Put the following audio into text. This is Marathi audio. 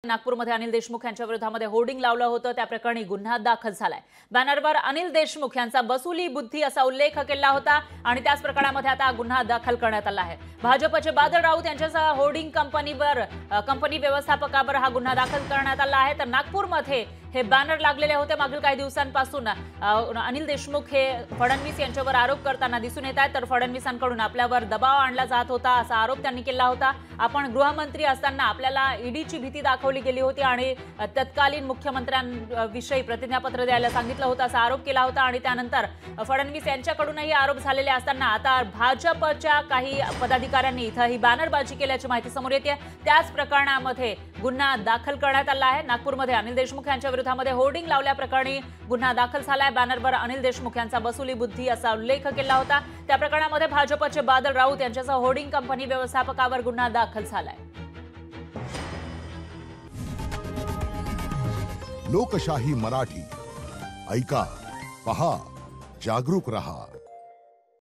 नागपूरमध्ये अनिल देशमुख यांच्या विरोधामध्ये होर्डिंग लावलं होतं त्या प्रकरणी गुन्हा दाखल झालाय। बॅनरवर अनिल देशमुख यांचा बसुली बुद्धी असा उल्लेख केला होता आणि त्याच प्रकरणामध्ये आता गुन्हा दाखल करण्यात आला आहे। भाजपचे बादल राऊत यांच्यासह होर्डिंग कंपनी व्यवस्थापकावर हा गुन्हा दाखल करण्यात आला आहे। तर नागपूरमध्ये हे बॅनर लागलेले होते। मागील काही दिवसांपासून अनिल देशमुख हे फडणवीस यांच्यावर आरोप करताना दिसून येत आहेत। तर फडणवीसांकडून आपल्यावर दबाव आणला जात होता असा आरोप त्यांनी केला होता। आपण गृहमंत्री असताना आपल्याला ईडीची भीती दाखवली गेली होती आणि तत्कालीन मुख्यमंत्र्यांविषयी प्रतिज्ञापत्र द्यायला सांगितलं होतं असा आरोप केला होता। आणि त्यानंतर फडणवीस यांच्याकडूनही आरोप झालेले असताना आता भाजपच्या काही पदाधिकाऱ्यांनी इथं ही बॅनरबाजी केल्याची माहिती समोर येते। त्याच प्रकरणामध्ये गुन्हा दाखल करण्यात आला आहे। नागपूरमध्ये अनिल देशमुख यांच्या विरोधामध्ये होर्डिंग लावल्याप्रकरणी गुन्हा दाखल झालाय। बॅनरवर अनिल देशमुख यांचा बसुली बुद्धी असा उल्लेख केला होता। त्या प्रकरणामध्ये भाजपचे बादल राऊत यांच्यासह होर्डिंग कंपनी व्यवस्थापकावर गुन्हा दाखल झालाय। लोकशाही मराठी ऐका, पहा, जागरूक रहा।